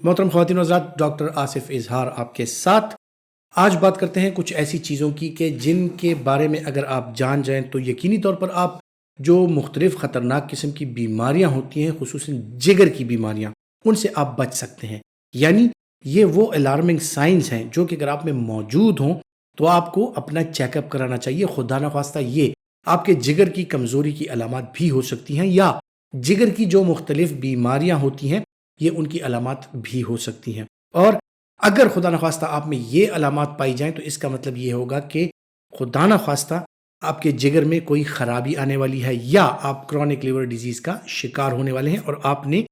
मोहतरम ख़वातीन और हज़रात, डॉक्टर आसिफ इजहार आपके साथ। आज बात करते हैं कुछ ऐसी चीज़ों की कि जिनके बारे में अगर आप जान जाएं तो यकीनी तौर पर आप जो मुख्तलिफ़ ख़तरनाक किस्म की बीमारियां होती हैं, खुसूसन जिगर की बीमारियां, उनसे आप बच सकते हैं। यानी ये वो अलार्मिंग साइंस हैं जो कि अगर आप में मौजूद हों तो आपको अपना चेकअप कराना चाहिए। खुदा न खास्ता ये आपके जिगर की कमज़ोरी की अलामत भी हो सकती हैं, या जिगर की जो मुख्तलिफ़ बीमारियां होती हैं ये उनकी अलामत भी हो सकती हैं। और अगर खुदा न खास्ता आप में ये अलामत पाई जाएं तो इसका मतलब ये होगा कि खुदा न खास्ता आपके जिगर में कोई ख़राबी आने वाली है, या आप क्रॉनिक लिवर डिजीज़ का शिकार होने वाले हैं और आपने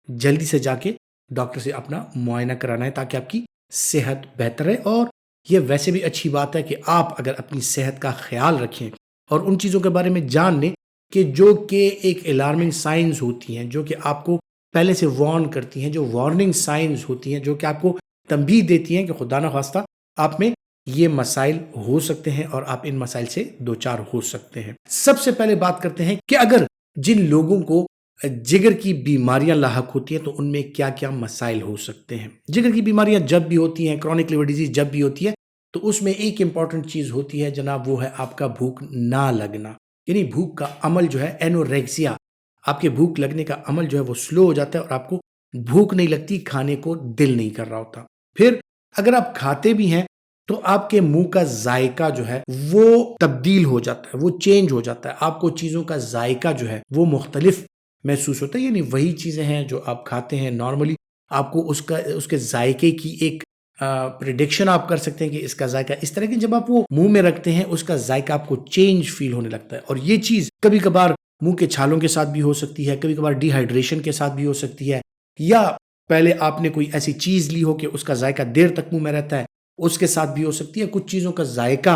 जल्दी से जाके डॉक्टर से अपना मुआयना कराना है ताकि आपकी सेहत बेहतर रहे। और ये वैसे भी अच्छी बात है कि आप अगर अपनी सेहत का ख्याल रखें और उन चीज़ों के बारे में जान लें कि जो कि एक अलार्मिंग साइंस होती हैं, जो कि आपको पहले से वार्न करती हैं, जो वार्निंग साइंस होती हैं, जो कि आपको तंबीह देती हैं कि खुदा न खास्ता आप में ये मसाइल हो सकते हैं और आप इन मसाइल से दो चार हो सकते हैं। सबसे पहले बात करते हैं कि अगर जिन लोगों को जिगर की बीमारियां लाहक होती हैं तो उनमें क्या क्या मसाइल हो सकते हैं। जिगर की बीमारियां जब भी होती हैं, क्रॉनिक लिवर डिजीज जब भी होती है, तो उसमें एक इंपॉर्टेंट चीज होती है जनाब, वो है आपका भूख ना लगना। यानी भूख का अमल जो है एनोरेक्सिया, आपके भूख लगने का अमल जो है वो स्लो हो जाता है और आपको भूख नहीं लगती, खाने को दिल नहीं कर रहा होता। फिर अगर आप खाते भी हैं तो आपके मुंह का जायका जो है वो तब्दील हो जाता है, वो चेंज हो जाता है, आपको चीजों का जायका जो है वो मुख्तलिफ महसूस होता है। यानी वही चीजें हैं जो आप खाते हैं नॉर्मली, आपको उसके जायके की एक प्रिडिक्शन आप कर सकते हैं कि इसका जायका इस तरह की, जब आप वो मुंह में रखते हैं उसका जायका आपको चेंज फील होने लगता है। और ये चीज कभी कभार मुंह के छालों के साथ भी हो सकती है, कभी कभार डिहाइड्रेशन के साथ भी हो सकती है, या पहले आपने कोई ऐसी चीज ली हो कि उसका जायका देर तक मुंह में रहता है, उसके साथ भी हो सकती है। कुछ चीजों का जायका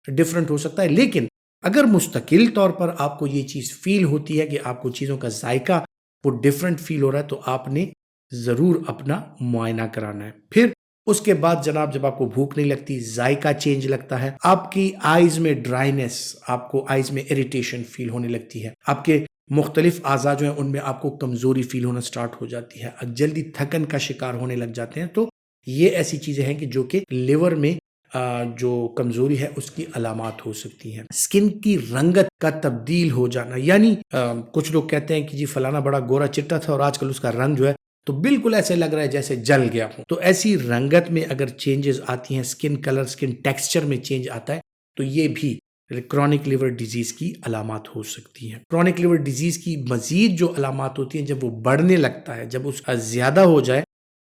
डिफरेंट हो सकता है, लेकिन अगर मुस्तकिल तौर पर आपको ये चीज फील होती है कि आपको चीजों का जायका वो डिफरेंट फील हो रहा है तो आपने जरूर अपना मुआयना कराना है। फिर उसके बाद जनाब, जब आपको भूख नहीं लगती, जायका चेंज लगता है, आपकी आईज में ड्राइनेस, आपको आईज में इरिटेशन फील होने लगती है, आपके मुख्तलिफ आज़ा जो है उनमें आपको कमजोरी फील होना स्टार्ट हो जाती है, जल्दी थकन का शिकार होने लग जाते हैं, तो ये ऐसी चीजें हैं कि जो कि लिवर में जो कमजोरी है उसकी अलामत हो सकती हैं। स्किन की रंगत का तब्दील हो जाना, यानी कुछ लोग कहते हैं कि जी फलाना बड़ा गोरा चिट्टा था और आजकल उसका रंग जो है तो बिल्कुल ऐसे लग रहा है जैसे जल गया हो। तो ऐसी रंगत में अगर चेंजेस आती हैं, स्किन कलर, स्किन टेक्सचर में चेंज आता है, तो ये भी क्रॉनिक लिवर डिजीज की अलामत हो सकती हैं। क्रॉनिक लिवर डिजीज की मजीद जो अलामत होती हैं, जब वो बढ़ने लगता है, जब उसका ज्यादा हो जाए,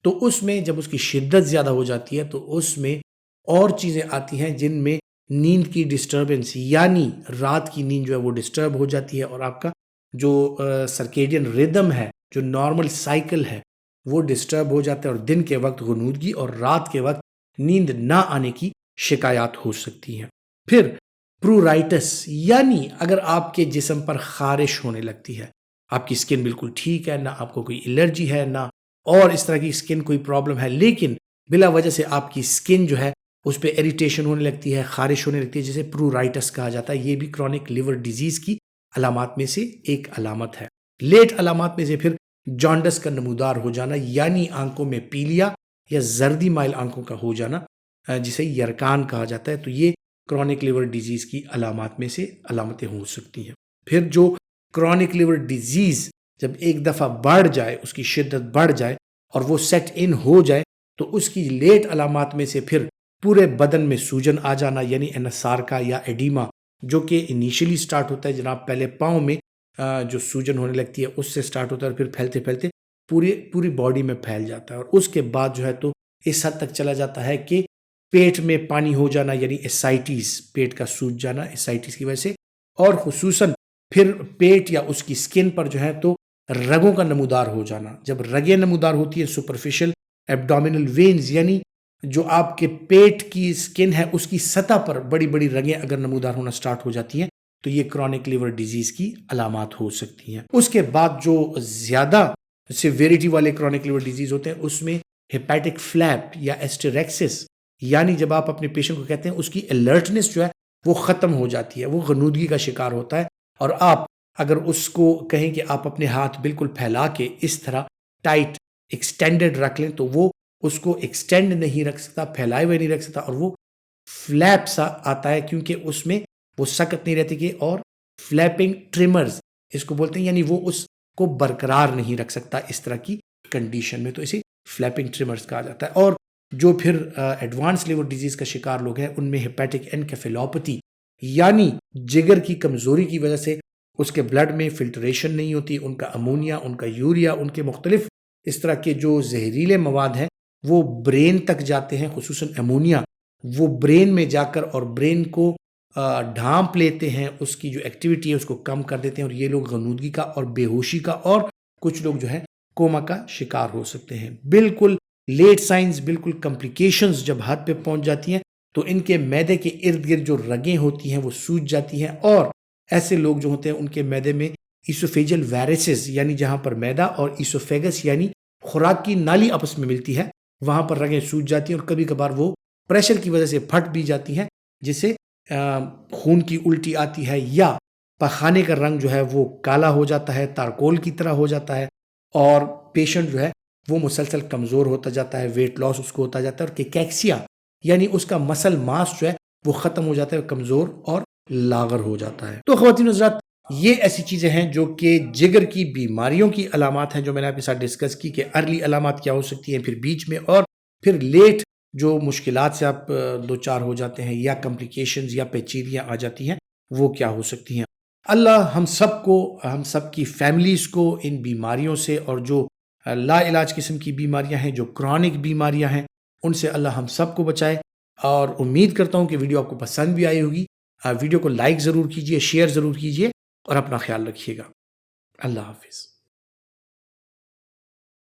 तो उसमें जब उसकी शिद्दत ज्यादा हो जाती है तो उसमें और चीजें आती हैं जिनमें नींद की डिस्टर्बेंस, यानी रात की नींद जो है वो डिस्टर्ब हो जाती है और आपका जो सर्केडियन रिदम है, जो नॉर्मल साइकिल है, वो डिस्टर्ब हो जाता है और दिन के वक्त गुनूदगी और रात के वक्त नींद ना आने की शिकायत हो सकती हैं। फिर प्रूराइटिस, यानी अगर आपके जिस्म पर खारिश होने लगती है, आपकी स्किन बिल्कुल ठीक है, ना आपको कोई एलर्जी है, ना और इस तरह की स्किन कोई प्रॉब्लम है, लेकिन बिला वजह से आपकी स्किन जो है उस पर इरिटेशन होने लगती है, खारिश होने लगती है, जिसे प्रूराइटिस कहा जाता है। ये भी क्रॉनिक लिवर डिजीज की अलामत में से एक अलामत है। लेट अलामत में से फिर जॉन्डस का नमूदार हो जाना, यानी आंखों में पीलिया या जर्दी माइल आंखों का हो जाना, जिसे यरकान कहा जाता है, तो ये क्रॉनिक लिवर डिजीज की अलामत में से अलामतें हो सकती हैं। फिर जो क्रॉनिक लिवर डिजीज जब एक दफा बढ़ जाए, उसकी शिद्दत बढ़ जाए और वो सेट इन हो जाए, तो उसकी लेट अलामत में से फिर पूरे बदन में सूजन आ जाना, यानी एनासार्का या एडिमा, जो कि इनिशियली स्टार्ट होता है जनाब पहले पाँव में जो सूजन होने लगती है उससे स्टार्ट होता है और फिर फैलते फैलते पूरी बॉडी में फैल जाता है, और उसके बाद जो है तो इस हद तक चला जाता है कि पेट में पानी हो जाना, यानी एसाइटिस, पेट का सूज जाना एसाइटिस की वजह से, और खुसूसन फिर पेट या उसकी स्किन पर जो है तो रगों का नमूदार हो जाना। जब रगें नमूदार होती है, सुपरफिशियल एब्डोमिनल वेन्स, यानी जो आपके पेट की स्किन है उसकी सतह पर बड़ी बड़ी रगें अगर नमूदार होना स्टार्ट हो जाती हैं, तो ये क्रॉनिक लिवर डिजीज की अलामत हो सकती हैं। उसके बाद जो ज्यादा सिवियरिटी वाले क्रॉनिक लिवर डिजीज होते हैं उसमें हेपेटिक फ्लैप या एस्टेरेक्सिस, यानी जब आप अपने पेशेंट को कहते हैं उसकी अलर्टनेस जो है वो खत्म हो जाती है, वो गनूदगी का शिकार होता है, और आप अगर उसको कहें कि आप अपने हाथ बिल्कुल फैला के इस तरह टाइट ایکسٹینڈڈ رکھ لیں تو وہ اس کو ایکسٹینڈ نہیں رکھ سکتا، پھیلائے ہوئے نہیں رکھ سکتا، اور وہ فلیپ سا آتا ہے کیونکہ اس میں وہ سخت نہیں رہتی کہ، اور فلیپنگ ٹریمرز اس کو بولتے ہیں، یعنی وہ اس کو برقرار نہیں رکھ سکتا اس طرح کی کنڈیشن میں، تو اسے فلیپنگ ٹریمرز کہا جاتا ہے۔ اور جو پھر ایڈوانس لیور ڈیزیز کا شکار لوگ ہیں ان میں ہیپیٹک انکیفیلوپیتھی یعنی جگر کی کمزوری کی وجہ سے اس کے بلڈ میں فلٹریشن نہیں ہوتی، ان کا امونیا، ان کا یوریا، ان کے مختلف اس طرح کے جو زہریلے مواد ہیں وہ برین تک جاتے ہیں، خصوصاً امونیا وہ برین میں جا کر اور برین کو ڈھانپ لیتے ہیں، اس کی جو ایکٹیویٹی ہے اس کو کم کر دیتے ہیں، اور یہ لوگ غنودگی کا اور بے ہوشی کا اور کچھ لوگ جو ہے کوما کا شکار ہو سکتے ہیں۔ بالکل لیٹ سائنز، بالکل کمپلیکیشنز جب حد پہ پہنچ جاتی ہیں تو ان کے معدے کے ارد گرد جو رگیں ہوتی ہیں وہ سوج جاتی ہیں، اور ایسے لوگ جو ہوتے ہیں ان کے معدے میں ایسوفیجل ویریسز یعنی جہاں پر معدہ اور ایسوفیگس یعنی خوراک کی نالی آپس میں ملتی ہے وہاں پر رگیں سوج جاتی ہیں، اور کبھی کبھار وہ پریشر کی وجہ سے پھٹ بھی جاتی ہیں، جس سے خون کی الٹی آتی ہے، یا پخانے کا رنگ جو ہے وہ کالا ہو جاتا ہے، تارکول کی طرح ہو جاتا ہے، اور پیشنٹ جو ہے وہ مسلسل کمزور ہوتا جاتا ہے، ویٹ لاس اس کو ہوتا جاتا ہے، اور کیکسیا یعنی اس کا مسل ماس جو ہے وہ ختم ہو جاتا ہے، کمزور اور لاغر ہو جاتا ہے۔ تو خواتین حضرات، یہ ایسی چیزیں ہیں جو کہ جگر کی بیماریوں کی علامات ہیں جو میں نے آپ کے ساتھ ڈسکس کی، کہ ارلی علامات کیا ہو سکتی ہیں، پھر بیچ میں، اور پھر لیٹ جو مشکلات سے آپ دو چار ہو جاتے ہیں یا کمپلیکیشنز یا پیچیدگیاں آ جاتی ہیں وہ کیا ہو سکتی ہیں۔ اللہ ہم سب کو، ہم سب کی فیملیز کو ان بیماریوں سے، اور جو لا علاج قسم کی بیماریاں ہیں، جو کرونک بیماریاں ہیں، ان سے اللہ ہم سب کو بچائے۔ اور امید کرتا ہوں کہ ویڈیو آپ کو پسند بھی آئی ہوگی۔ ویڈیو کو لائک ضرور کیجئے، شیئر ضرور کیجئے، اور اپنا خیال رکھیے گا۔ اللہ حافظ۔